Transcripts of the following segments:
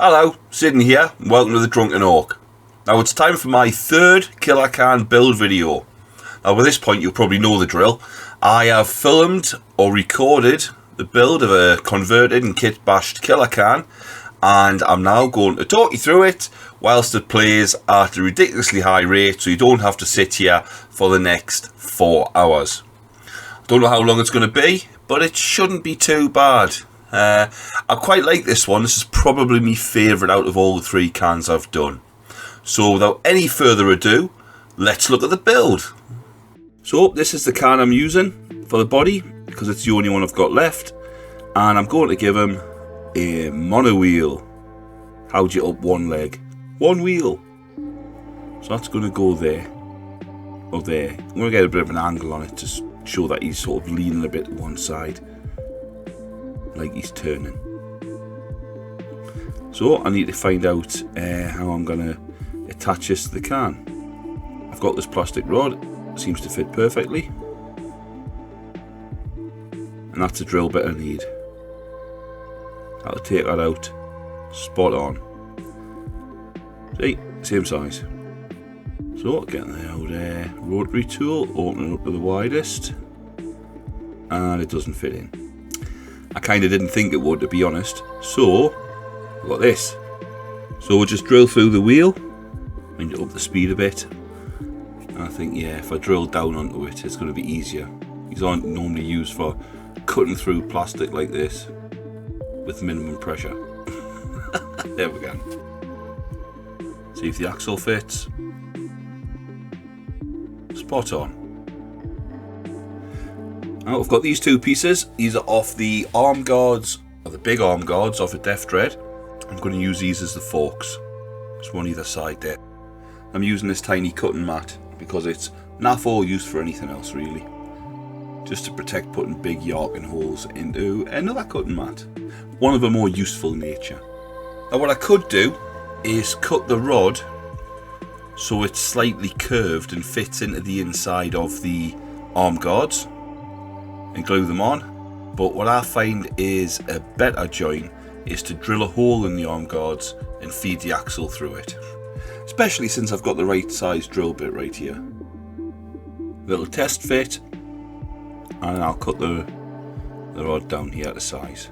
Hello, Sydney here, and welcome to the Drunken Ork. Now it's time for my third Killa Kan build video. Now by this point you'll probably know the drill. I have filmed or recorded the build of a converted and kit bashed Killa Kan, and I'm now going to talk you through it whilst it plays at a ridiculously high rate, so you don't have to sit here for the next 4 hours. I don't know how long it's going to be, but it shouldn't be too bad. I quite like this one. This is probably my favourite out of all the 3 cans I've done. So without any further ado, let's look at the build. So this is the can I'm using for the body, because it's the only one I've got left. And I'm going to give him a mono wheel. How'd you up one leg? One wheel. So that's going to go there. Or there. I'm going to get a bit of an angle on it to show that he's sort of leaning a bit to one side. Like he's turning. So I need to find out how I'm going to attach this to the can. I've got this plastic rod, seems to fit perfectly, and that's the drill bit I need. I'll take that out, spot on. See, same size. So get the old rotary tool, open it up to the widest, and it doesn't fit in. I kind of didn't think it would, to be honest. So, we've got this. So we'll just drill through the wheel, and up the speed a bit. And I think, yeah, if I drill down onto it, it's going to be easier. These aren't normally used for cutting through plastic like this with minimum pressure. There we go. See if the axle fits. Spot on. Now I've got these 2 pieces. These are off the arm guards, or the big arm guards off a Death Dread. I'm going to use these as the forks. Just one either side there. I'm using this tiny cutting mat because it's not for use for anything else really. Just to protect putting big yarking holes into another cutting mat. One of a more useful nature. Now what I could do is cut the rod so it's slightly curved and fits into the inside of the arm guards and glue them on, but what I find is a better join is to drill a hole in the arm guards and feed the axle through it, especially since I've got the right size drill bit right here. Little test fit, and I'll cut the rod down here to size.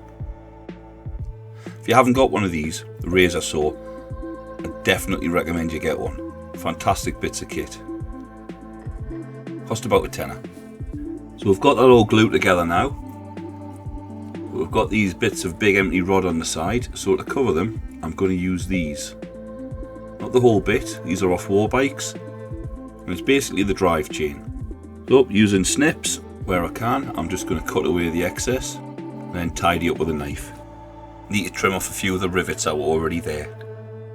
If you haven't got one of these, the razor saw, I definitely recommend you get one. Fantastic bits of kit. Cost about a tenner. So we've got that all glued together now. We've got these bits of big empty rod on the side, so to cover them I'm going to use these. Not the whole bit, these are off war bikes, and it's basically the drive chain. So using snips where I can, I'm just going to cut away the excess and then tidy up with a knife. Need to trim off a few of the rivets that were already there,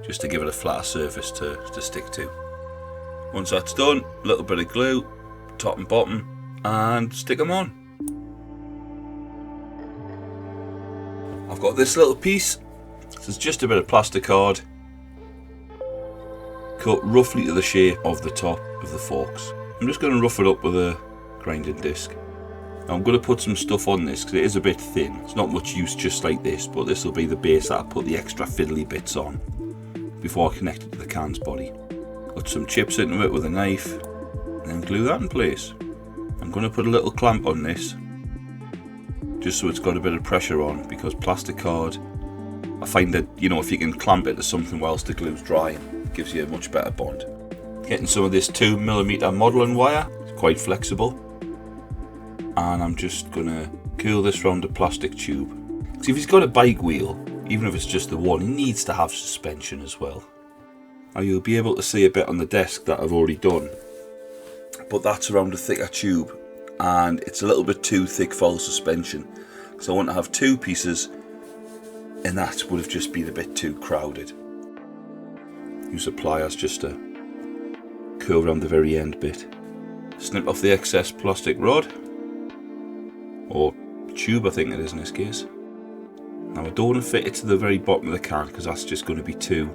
just to give it a flatter surface to stick to. Once that's done, a little bit of glue, top and bottom, and stick them on. I've got this little piece. This is just a bit of plastic card cut roughly to the shape of the top of the forks. I'm just going to rough it up with a grinding disc. Now I'm going to put some stuff on this because it is a bit thin. It's not much use just like this, but this will be the base that I put the extra fiddly bits on before I connect it to the can's body. Put some chips into it with a knife and then glue that in place. I'm going to put a little clamp on this just so it's got a bit of pressure on, because plastic card, I find that, you know, if you can clamp it to something whilst the glue's drying, it gives you a much better bond. Getting some of this 2mm modelling wire, it's quite flexible, and I'm just going to curl this round a plastic tube. See, if he's got a bike wheel, even if it's just the one, he needs to have suspension as well. Now you'll be able to see a bit on the desk that I've already done, but that's around a thicker tube, and it's a little bit too thick for the suspension, so I want to have 2 pieces, and that would have just been a bit too crowded. Use the pliers just to curl around the very end bit. Snip off the excess plastic rod, or tube I think it is in this case. Now I don't want to fit it to the very bottom of the can because that's just going to be too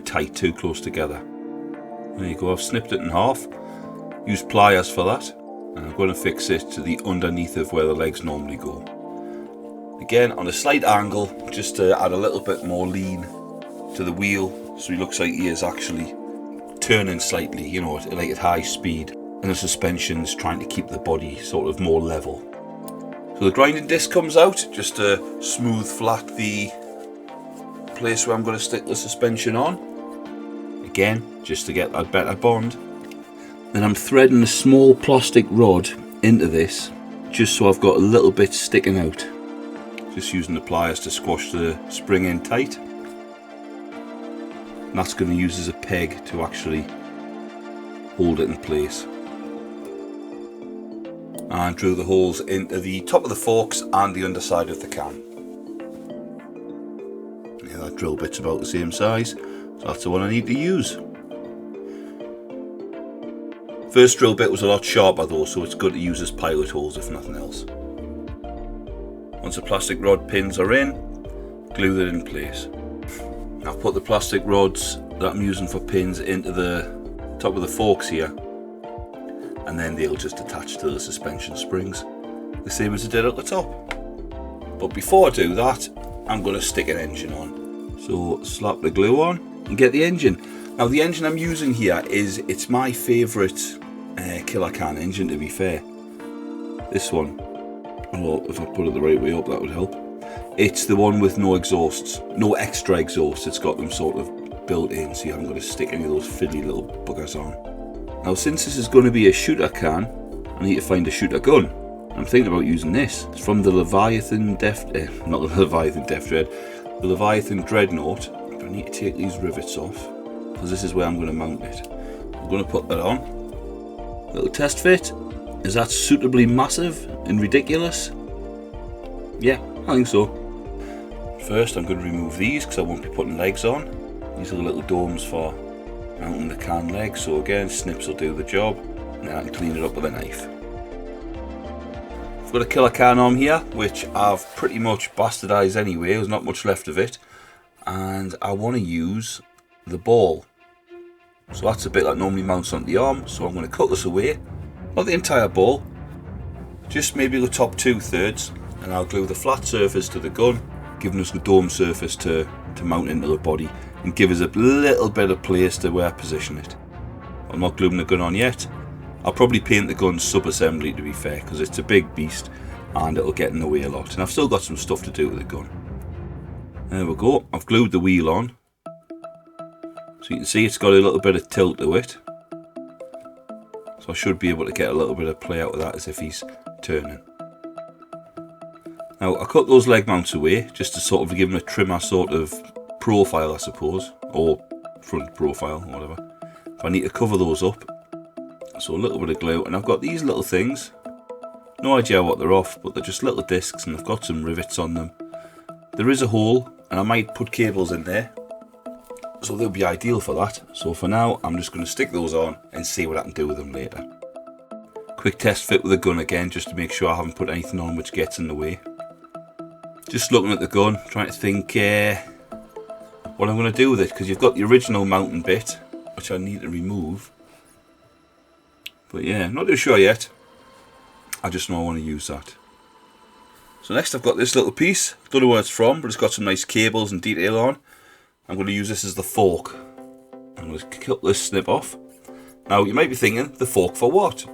tight, too close together. There you go, I've snipped it in half. Use pliers for that, and I'm going to fix it to the underneath of where the legs normally go. Again on a slight angle, just to add a little bit more lean to the wheel, so he looks like he is actually turning slightly, you know, like at high speed, and the suspension's trying to keep the body sort of more level. So the grinding disc comes out just to smooth flat the place where I'm going to stick the suspension on. Again, just to get that better bond. Then I'm threading a small plastic rod into this, just so I've got a little bit sticking out. Just using the pliers to squash the spring in tight. And that's going to use as a peg to actually hold it in place. And drill the holes into the top of the forks and the underside of the can. Yeah, that drill bit's about the same size, so that's the one I need to use. First drill bit was a lot sharper though, so it's good to use as pilot holes if nothing else. Once the plastic rod pins are in, glue that in place. I've put the plastic rods that I'm using for pins into the top of the forks here, and then they'll just attach to the suspension springs, the same as I did at the top. But before I do that, I'm going to stick an engine on. So slap the glue on and get the engine. Now the engine I'm using here it's my favourite Killa Kan engine, to be fair. This one, well, if I put it the right way up that would help. It's the one with no exhausts, no extra exhausts. It's got them sort of built in, so you haven't got to stick any of those fiddly little buggers on. Now since this is going to be a shooter can, I need to find a shooter gun. I'm thinking about using this. It's from the Leviathan not the Leviathan Death Dread, the Leviathan Dreadnought. But I need to take these rivets off, because this is where I'm going to mount it. I'm going to put that on. Little test fit. Is that suitably massive and ridiculous? Yeah, I think so. First I'm going to remove these because I won't be putting legs on. These are the little domes for mounting the can legs, so again snips will do the job, and then I can clean it up with a knife. I've got a Killa Kan arm here, which I've pretty much bastardised anyway, there's not much left of it, and I want to use the ball. So that's a bit that normally mounts onto the arm, so I'm going to cut this away, not the entire ball, just maybe the top 2/3, and I'll glue the flat surface to the gun, giving us the dome surface to mount into the body, and give us a little bit of place to where I position it. I'm not gluing the gun on yet. I'll probably paint the gun sub-assembly, to be fair, because it's a big beast and it'll get in the way a lot, and I've still got some stuff to do with the gun. There we go, I've glued the wheel on, so you can see it's got a little bit of tilt to it, so I should be able to get a little bit of play out of that as if he's turning. Now I cut those leg mounts away just to sort of give him a trimmer sort of profile, I suppose, or front profile, or whatever. If I need to cover those up, so a little bit of glue, and I've got these little things, no idea what they're off, but they're just little discs and they've got some rivets on them. There is a hole, and I might put cables in there, so they'll be ideal for that. So for now I'm just going to stick those on and see what I can do with them later. Quick test fit with the gun again, just to make sure I haven't put anything on which gets in the way. Just looking at the gun, trying to think what I'm going to do with it, because you've got the original mounting bit which I need to remove, but yeah, not too sure yet. I just know I want to use that. So next I've got this little piece, don't know where it's from, but it's got some nice cables and detail on. I'm going to use this as the fork. I'm going to cut this snip off. Now you might be thinking, the fork for what?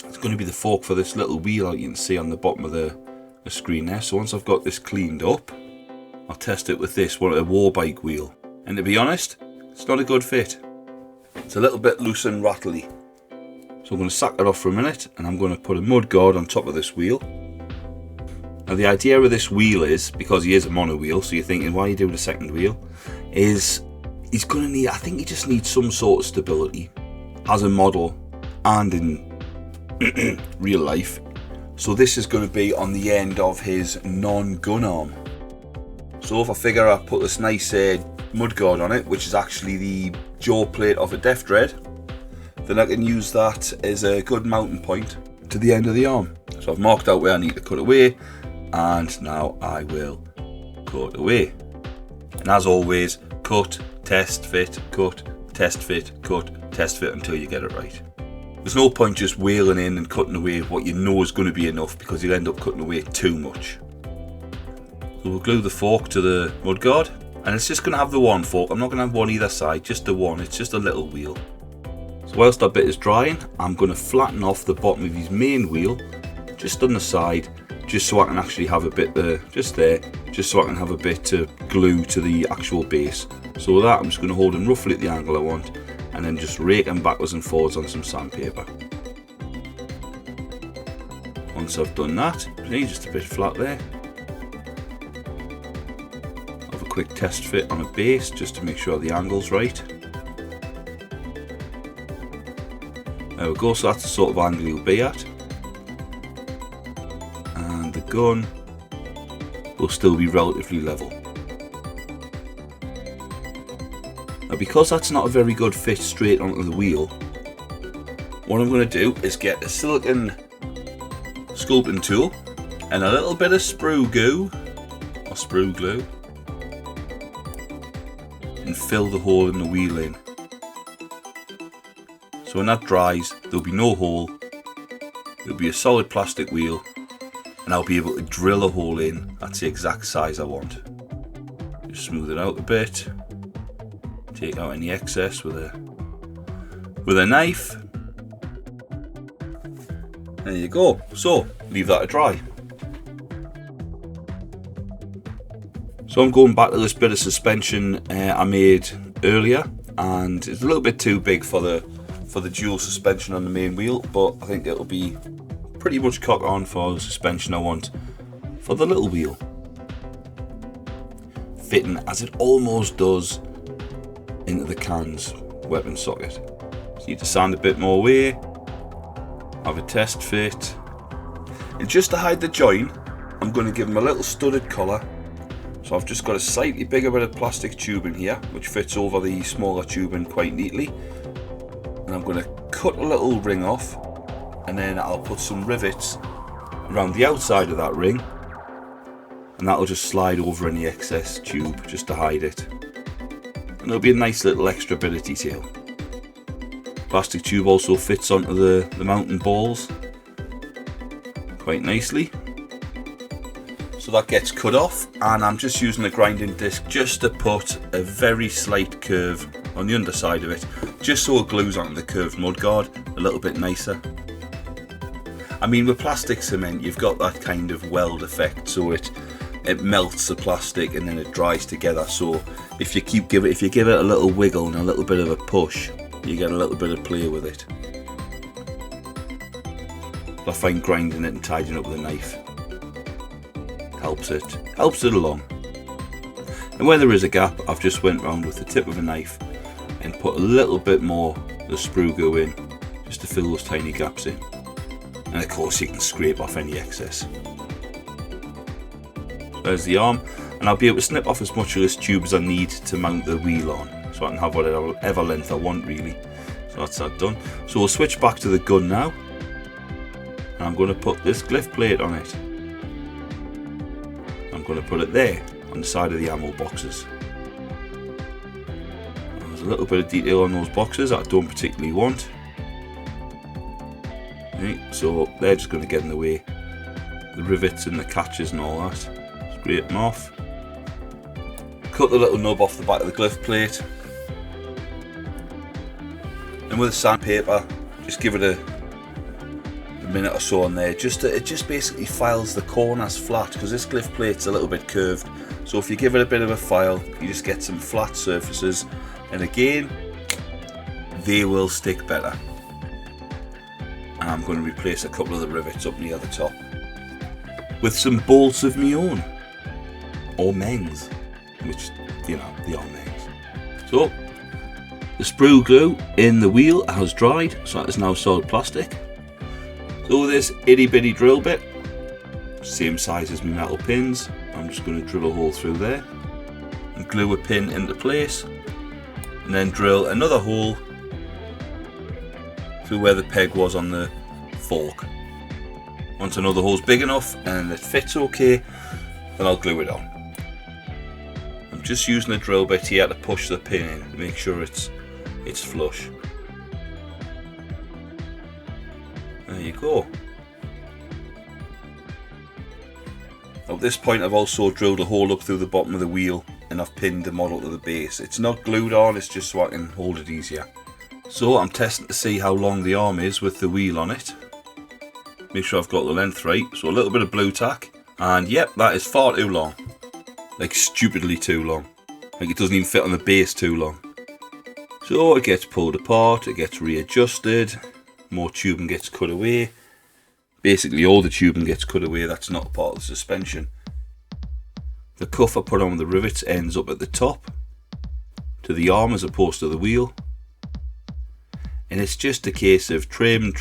It's going to be the fork for this little wheel out you can see on the bottom of the screen there. So once I've got this cleaned up, I'll test it with this, a war bike wheel. And to be honest, it's not a good fit. It's a little bit loose and rattly. So I'm going to sack it off for a minute, and I'm going to put a mud guard on top of this wheel. Now the idea of this wheel is, because he is a mono wheel, so you're thinking, why are you doing a second wheel? Is he's going to need, I think he just needs some sort of stability as a model and in real life. So this is going to be on the end of his non-gun arm. So if I figure I put this nice mudguard on it, which is actually the jaw plate of a Death Dread, then I can use that as a good mounting point to the end of the arm. So I've marked out where I need to cut away, and now I will cut away. And as always, cut, test, fit, cut, test, fit, cut, test, fit until you get it right. There's no point just wheeling in and cutting away what you know is going to be enough, because you'll end up cutting away too much. So we'll glue the fork to the mudguard, And it's just going to have the one fork. I'm not going to have one either side, just the one. It's just a little wheel. So whilst that bit is drying, I'm going to flatten off the bottom of his main wheel, just on the side, just so I can actually have a bit there, just so I can have a bit to glue to the actual base. So with that, I'm just going to hold him roughly at the angle I want, and then just rake him backwards and forwards on some sandpaper. Once I've done that, see, just a bit flat there. Have a quick test fit on a base, just to make sure the angle's right. There we go, so that's the sort of angle you'll be at. And the gun will still be relatively level. Now because that's not a very good fit straight onto the wheel, what I'm going to do is get a silicone sculpting tool and a little bit of sprue glue and fill the hole in the wheel in. So when that dries, there'll be no hole, it'll be a solid plastic wheel, and I'll be able to drill a hole in that's the exact size I want. Just smooth it out a bit, take out any excess with a knife. There you go. So leave that to dry. So I'm going back to this bit of suspension I made earlier, and it's a little bit too big for the dual suspension on the main wheel, but I think it'll be pretty much cock on for the suspension I want for the little wheel, fitting as it almost does into the can's weapon socket. So you need to sand a bit more away, have a test fit, and just to hide the join, I'm going to give them a little studded collar. So I've just got a slightly bigger bit of plastic tubing here, which fits over the smaller tubing quite neatly. And I'm going to cut a little ring off, and then I'll put some rivets around the outside of that ring, and that'll just slide over any excess tube just to hide it. And it'll be a nice little extra bit of detail. Plastic tube also fits onto the mounting balls quite nicely. So that gets cut off, and I'm just using a grinding disc just to put a very slight curve on the underside of it, just so it glues onto the curved mudguard a little bit nicer. I mean, with plastic cement, you've got that kind of weld effect, so it melts the plastic and then it dries together. So if you give it a little wiggle and a little bit of a push, you get a little bit of play with it. But I find grinding it and tidying up with a knife helps it along. And where there is a gap, I've just went round with the tip of a knife and put a little bit more of the sprue glue in, just to fill those tiny gaps in. And of course you can scrape off any excess. So there's the arm, and I'll be able to snip off as much of this tube as I need to mount the wheel on, so I can have whatever length I want really. So that's that done. So we'll switch back to the gun now, and I'm going to put this glyph plate on it. I'm going to put it there on the side of the ammo boxes. There's a little bit of detail on those boxes that I don't particularly want. Right, so they're just going to get in the way. The rivets and the catches and all that. Scrape them off. Cut the little nub off the back of the glyph plate. And with the sandpaper, just give it a minute or so on there. It just basically files the corners flat, because this glyph plate's a little bit curved. So if you give it a bit of a file, you just get some flat surfaces, and again, they will stick better. And I'm going to replace a couple of the rivets up near the top with some bolts of my own, or men's, which, you know, they are men's. So the sprue glue in the wheel has dried, so that is now solid plastic. So with this itty bitty drill bit, same size as my metal pins, I'm just going to drill a hole through there and glue a pin into place, and then drill another hole through where the peg was on the fork. Once another hole's big enough and it fits okay, then I'll glue it on. I'm just using a drill bit here to push the pin in to make sure it's flush. There you go. At this point I've also drilled a hole up through the bottom of the wheel and I've pinned the model to the base. It's not glued on, it's just so I can hold it easier. So I'm testing to see how long the arm is with the wheel on it. Make sure I've got the length right. So a little bit of blue tack, and yep, that is far too long. Like stupidly too long. Like it doesn't even fit on the base too long. So it gets pulled apart, it gets readjusted, more tubing gets cut away. Basically all the tubing gets cut away that's not part of the suspension. The cuff I put on with the rivets ends up at the top to the arm as opposed to the wheel. And it's just a case of trim,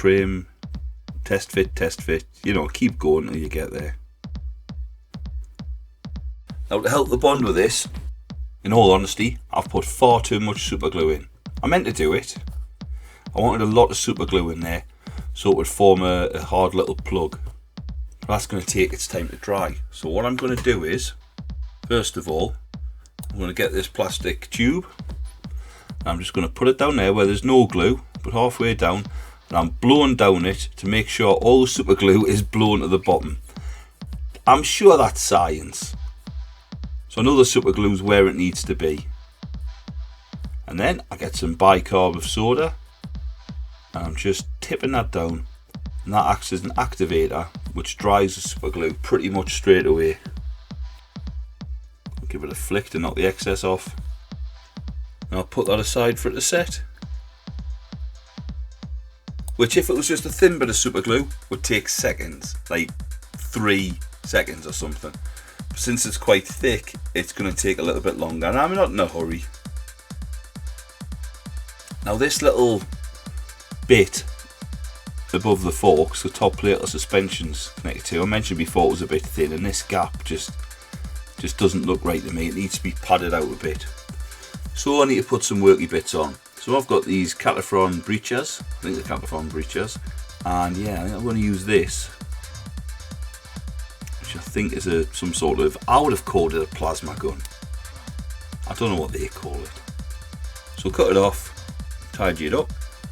test fit, you know, keep going until you get there. Now to help the bond with this, in all honesty, I've put far too much super glue in. I meant to do it. I wanted a lot of super glue in there so it would form a hard little plug. But that's going to take its time to dry. So what I'm going to do is, first of all, I'm going to get this plastic tube. And I'm just going to put it down there where there's no glue, but halfway down, and I'm blowing down it to make sure all the super glue is blown to the bottom. I'm sure that's science. So I know the super glue's where it needs to be. And then I get some bicarb of soda and I'm just tipping that down, and that acts as an activator which dries the super glue pretty much straight away. I'll give it a flick to knock the excess off. And I'll put that aside for it to set. Which, if it was just a thin bit of super glue, would take seconds, like 3 seconds or something. But since it's quite thick, it's going to take a little bit longer, and I'm not in a hurry. Now this little bit above the forks, the top plate of suspension's connected to, I mentioned before it was a bit thin, and this gap just doesn't look right to me. It needs to be padded out a bit. So I need to put some worky bits on. So I've got these Cataphrone breechers, I think they're Cataphrone breechers, and yeah, I think I'm going to use this, which I think is some sort of, I would have called it a plasma gun. I don't know what they call it. So cut it off, tidy it up.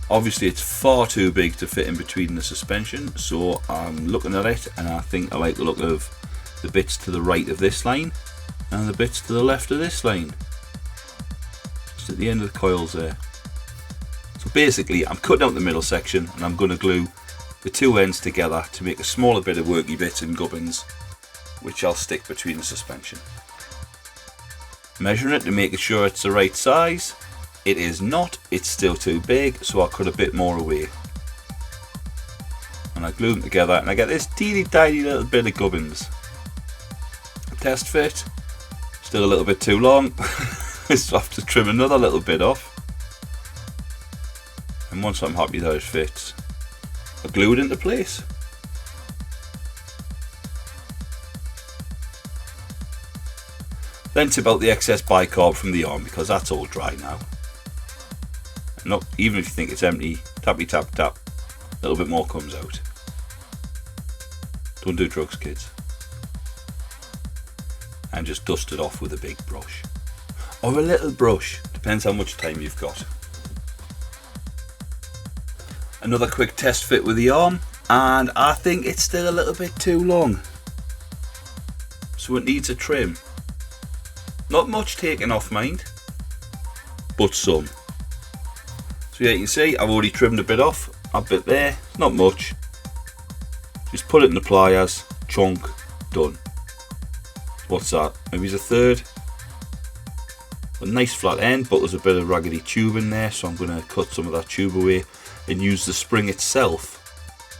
Obviously it's far too big to fit in between the suspension, so I'm looking at it and I think I like the look of the bits to the right of this line and the bits to the left of this line. Just at the end of the coils there. So basically I'm cutting out the middle section and I'm going to glue the two ends together to make a smaller bit of worky bits and gubbins, which I'll stick between the suspension. Measuring it to make sure it's the right size. It is not, it's still too big, so I'll cut a bit more away. And I glue them together and I get this teeny tiny little bit of gubbins. Test fit, still a little bit too long, so I have to trim another little bit off. And once I'm happy that it fits, I glue it into place. Then tip out the excess bicarb from the arm because that's all dry now. Not even if you think it's empty, tappy tap tap, a little bit more comes out. Don't do drugs, kids. And just dust it off with a big brush. Or a little brush, depends how much time you've got. Another quick test fit with the arm, and I think it's still a little bit too long. So it needs a trim. Not much taken off, mind, but some. So yeah, you can see I've already trimmed a bit off, a bit there, not much. Just put it in the pliers, chunk, done. What's that? Maybe it's a third. A nice flat end, but there's a bit of raggedy tube in there, so I'm going to cut some of that tube away and use the spring itself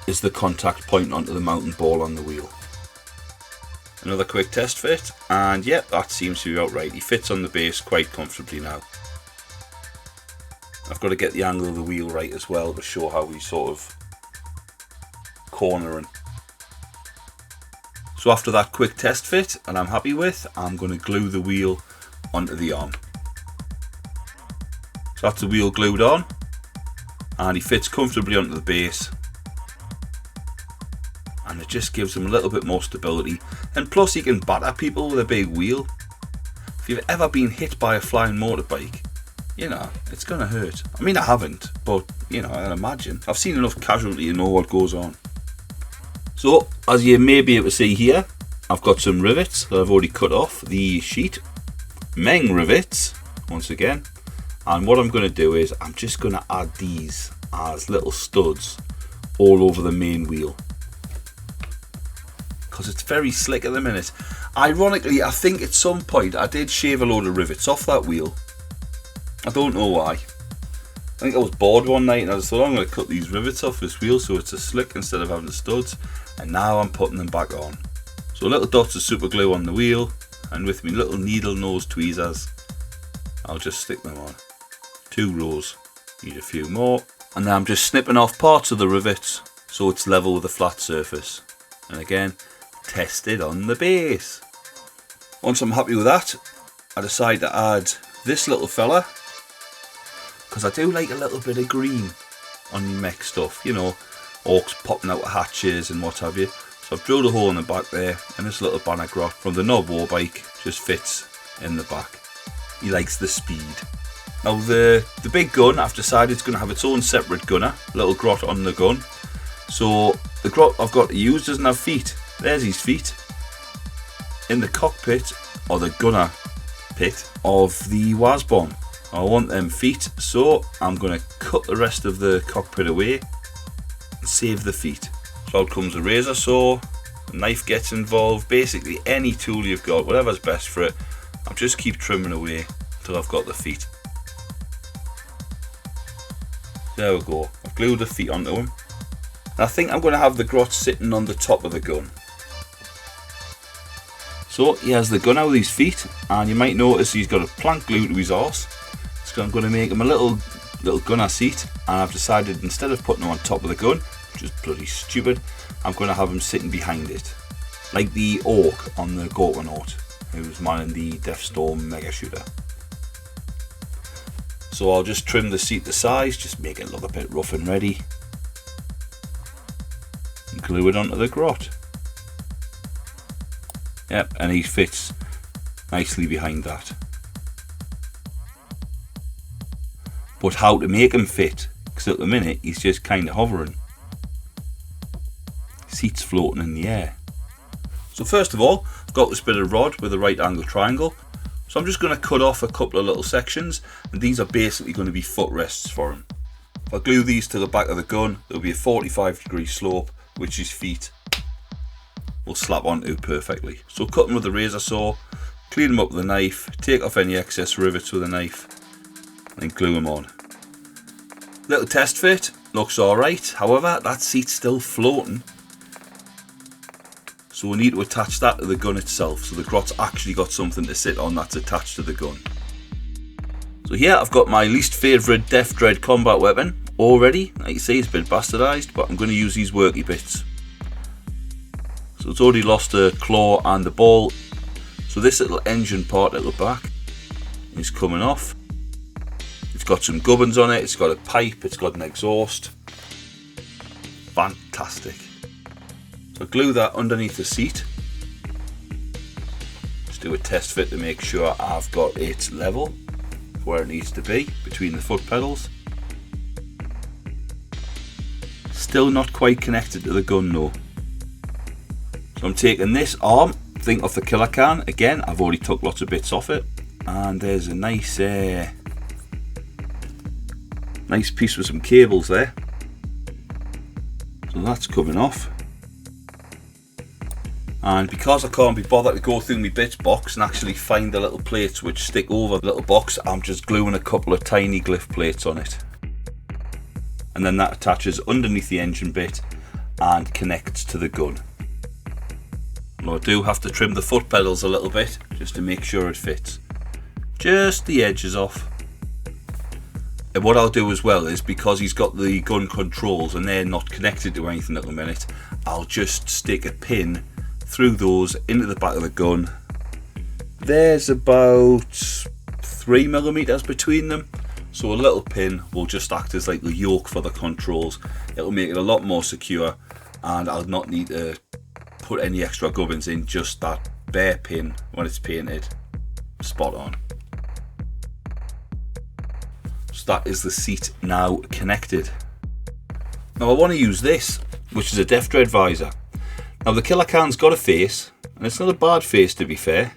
as the contact point onto the mounting ball on the wheel. Another quick test fit, and yep, that seems to be about right. He fits on the base quite comfortably now. I've got to get the angle of the wheel right as well to show how he's sort of cornering. So after that quick test fit, and I'm happy with, I'm going to glue the wheel onto the arm. So that's the wheel glued on, and he fits comfortably onto the base. And it just gives him a little bit more stability, and plus he can batter people with a big wheel. If you've ever been hit by a flying motorbike, you know, it's gonna hurt. I mean, I haven't, but you know, I can imagine. I've seen enough casualty to know what goes on. So, as you may be able to see here, I've got some rivets that I've already cut off the sheet, Meng rivets, once again. And what I'm going to do is I'm just going to add these as little studs all over the main wheel, because it's very slick at the minute. Ironically, I think at some point I did shave a load of rivets off that wheel. I don't know why. I think I was bored one night and I just thought, I'm going to cut these rivets off this wheel so it's a slick instead of having the studs, and now I'm putting them back on. So little dots of super glue on the wheel, and with me little needle nose tweezers I'll just stick them on. 2 rows, need a few more, and now I'm just snipping off parts of the rivets so it's level with the flat surface, and again test it on the base. Once I'm happy with that, I decide to add this little fella, because I do like a little bit of green on the mech stuff, you know, orcs popping out of hatches and what have you. So I've drilled a hole in the back there, and this little banner grot from the Knob Warbike just fits in the back. He likes the speed. Now the big gun, I've decided it's going to have its own separate gunner, little grot on the gun. So the grot I've got to use doesn't have feet. There's his feet. In the cockpit, or the gunner pit of the Wasbomb, I want them feet, so I'm going to cut the rest of the cockpit away and save the feet. So out comes a razor saw, a knife gets involved, basically any tool you've got, whatever's best for it. I'll just keep trimming away until I've got the feet. There we go, I've glued the feet onto him. And I think I'm going to have the grot sitting on the top of the gun. So he has the gun out with his feet, and you might notice he's got a plank glued to his arse. So I'm going to make him a little gunner seat, and I've decided instead of putting him on top of the gun, which is bloody stupid, I'm going to have him sitting behind it, like the Ork on the Gorkanaut, who's manning the Deathstorm mega shooter. So I'll just trim the seat to size, just make it look a bit rough and ready, and glue it onto the grot. Yep, and he fits nicely behind that. But how to make him fit, because at the minute he's just kind of hovering. Seat's floating in the air. So first of all, I've got this bit of rod with a right angle triangle. So I'm just going to cut off a couple of little sections, and these are basically going to be footrests for him. If I glue these to the back of the gun, there'll be a 45-degree slope, which his feet will slap onto perfectly. So cut them with a razor saw, clean them up with a knife, take off any excess rivets with a knife, and glue them on. Little test fit, looks alright, however that seat's still floating. So we need to attach that to the gun itself, so the grot's actually got something to sit on that's attached to the gun. So here I've got my least favourite Death Dread combat weapon already. Like you see, it's been bastardised, but I'm going to use these worky bits. So it's already lost a claw and the ball. So this little engine part at the back is coming off. It's got some gubbins on it, it's got a pipe, it's got an exhaust. Fantastic. So glue that underneath the seat. Just do a test fit to make sure I've got it level where it needs to be between the foot pedals. Still not quite connected to the gun though. So I'm taking this arm, think of the Killa Kan. Again, I've already took lots of bits off it, and there's a nice piece with some cables there. So that's coming off. And because I can't be bothered to go through my bits box and actually find the little plates which stick over the little box, I'm just gluing a couple of tiny glyph plates on it. And then that attaches underneath the engine bit and connects to the gun. Well, I do have to trim the foot pedals a little bit just to make sure it fits. Just the edges off. And what I'll do as well is, because he's got the gun controls and they're not connected to anything at the minute, I'll just stick a pin through those into the back of the gun. There's about 3mm between them, so a little pin will just act as like the yoke for the controls. It'll make it a lot more secure, and I'll not need to put any extra gubbins in, just that bare pin when it's painted. Spot on. So that is the seat now connected. Now I want to use this, which is a Death Dread visor. Now the Killa Kan's got a face, and it's not a bad face to be fair,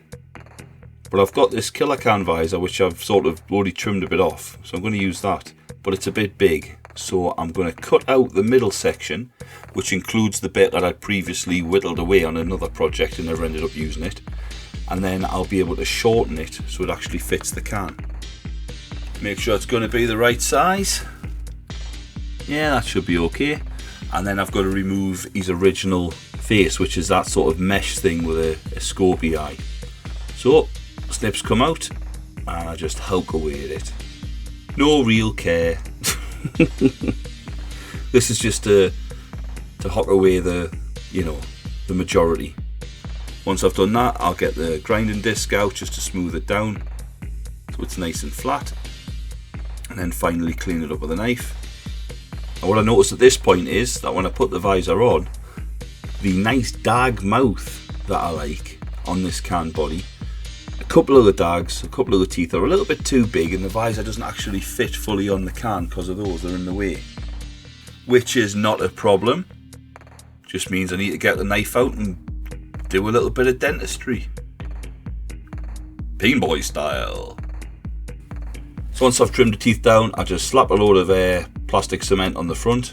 But I've got this Killa Kan visor which I've sort of already trimmed a bit off, so I'm going to use that. But it's a bit big, so I'm going to cut out the middle section, which includes the bit that I previously whittled away on another project and never ended up using it. And then I'll be able to shorten it so it actually fits the can. Make sure it's going to be the right size. Yeah, that should be okay. And then I've got to remove his original face, which is that sort of mesh thing with a scopy eye. So, snips come out, and I just hulk away at it. No real care. This is just to hock away the majority. Once I've done that, I'll get the grinding disc out just to smooth it down so it's nice and flat, and then finally clean it up with a knife. And what I noticed at this point is that when I put the visor on, the nice dag mouth that I like on this can body, a couple of the dags, a couple of the teeth are a little bit too big, and the visor doesn't actually fit fully on the can because of those, they're in the way. Which is not a problem, just means I need to get the knife out and do a little bit of dentistry. Peen boy style. So once I've trimmed the teeth down, I just slap a load of plastic cement on the front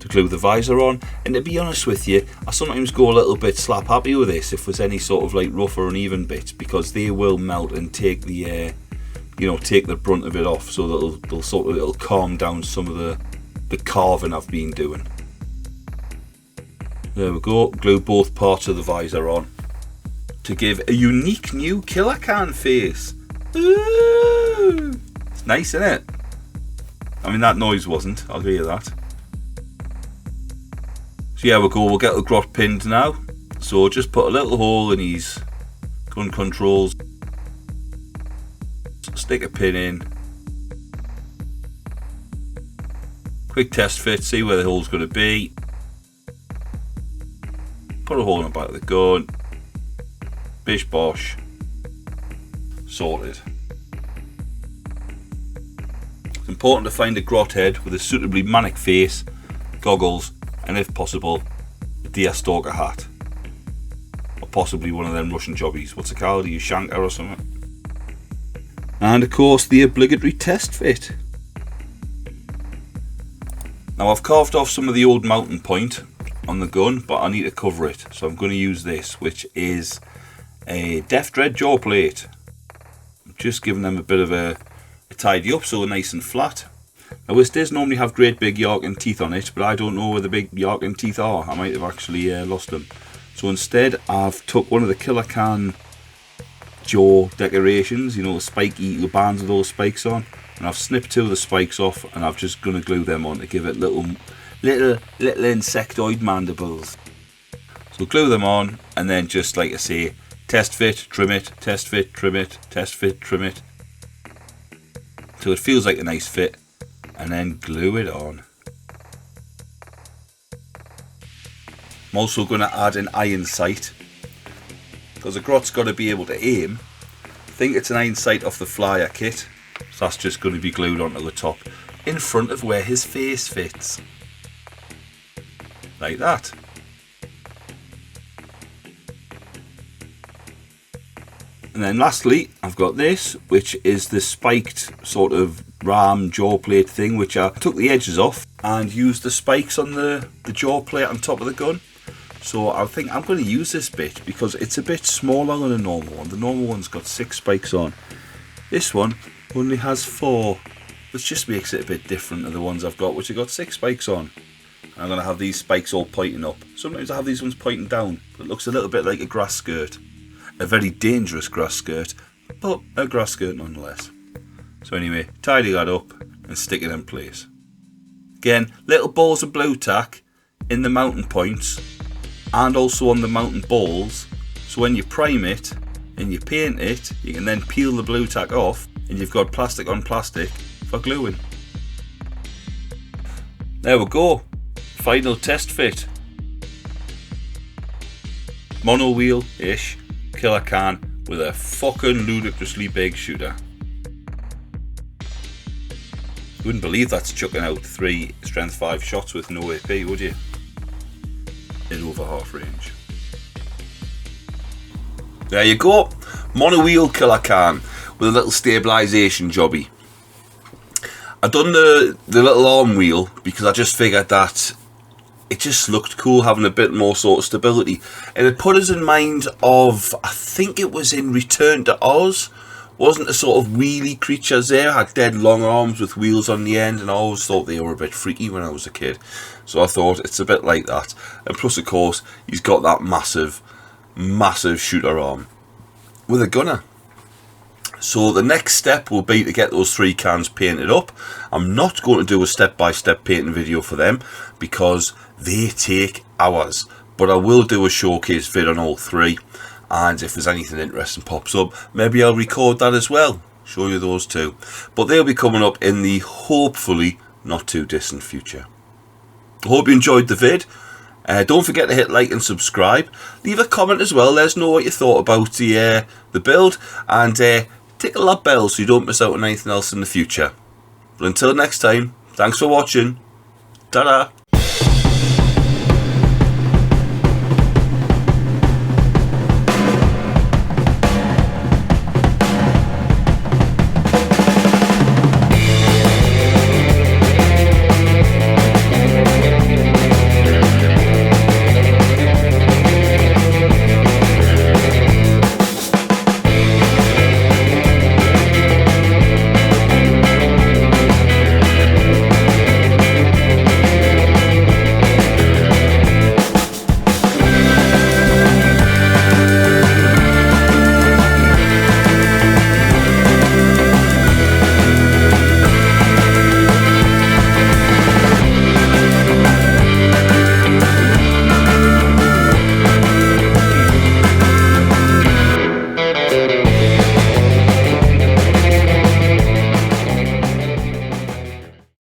to glue the visor on. And to be honest with you, I sometimes go a little bit slap happy with this if there's any sort of like rough or uneven bits, because they will melt and take the take the brunt of it off, so that it'll calm down some of the carving I've been doing. There we go, glue both parts of the visor on to give a unique new Killa Kan face. Ooh, it's nice, isn't it? I mean, that noise wasn't, I'll hear that. So yeah, we'll get the grot pinned now. So just put a little hole in his gun controls, stick a pin in, quick test fit, see where the hole's going to be. Put a hole in the back of the gun, bish bosh, sorted. It's important to find a grot head with a suitably manic face, goggles, and if possible, a deerstalker hat. Or possibly one of them Russian jobbies. What's it called? A Ushanka or something. And of course the obligatory test fit. Now I've carved off some of the old mounting point on the gun, but I need to cover it, so I'm going to use this, which is a Def Dread jaw plate. I'm just giving them a bit of a tidy up so they're nice and flat. Now this does normally have great big Yarkin teeth on it, but I don't know where the big Yarkin teeth are. I might have actually lost them. So instead I've took one of the Killa Kan jaw decorations, the spiky bands with all the spikes on, and I've snipped two of the spikes off, and I'm just going to glue them on to give it little insectoid mandibles. So glue them on, and then just like I say, test fit, trim it, test fit, trim it, test fit, trim it, so it feels like a nice fit, and then glue it on. I'm also going to add an iron sight, because the grot's got to be able to aim. I think it's an iron sight off the flyer kit, so that's just going to be glued onto the top in front of where his face fits. Like that. And then lastly, I've got this, which is the spiked sort of ram jaw plate thing, which I took the edges off and used the spikes on the jaw plate on top of the gun. So I think I'm going to use this bit because it's a bit smaller than a normal one. The normal one's got 6 spikes on. This one only has 4, which just makes it a bit different to the ones I've got, which have got 6 spikes on. I'm going to have these spikes all pointing up. Sometimes I have these ones pointing down, but it looks a little bit like a grass skirt. A very dangerous grass skirt, but a grass skirt nonetheless. So anyway, tidy that up and stick it in place. Again, little balls of blue tack in the mounting points and also on the mounting balls, so when you prime it and you paint it, you can then peel the blue tack off and you've got plastic on plastic for gluing. There we go. Final test fit. Mono wheel-ish Killa Kan with a fucking ludicrously big shooter. You wouldn't believe that's chucking out 3 strength 5 shots with no AP, would you? In over half range. There you go. mono wheel Killa Kan with a little stabilisation jobby. I done the little arm wheel because I just figured that it just looked cool having a bit more sort of stability, and it put us in mind of, I think it was in Return to Oz, wasn't a sort of wheelie creatures there, had dead long arms with wheels on the end, and I always thought they were a bit freaky when I was a kid, so I thought it's a bit like that. And plus of course he's got that massive shooter arm with a gunner. So the next step will be to get those 3 cans painted up. I'm not going to do a step-by-step painting video for them because they take hours, but I will do a showcase vid on all 3, and if there's anything interesting pops up, maybe I'll record that as well, show you those too. But they'll be coming up in the hopefully not too distant future. I hope you enjoyed the vid. Don't forget to hit like and subscribe. Leave a comment as well, let us know what you thought about the build, and tickle that bell so you don't miss out on anything else in the future. But until next time, thanks for watching. Ta-da!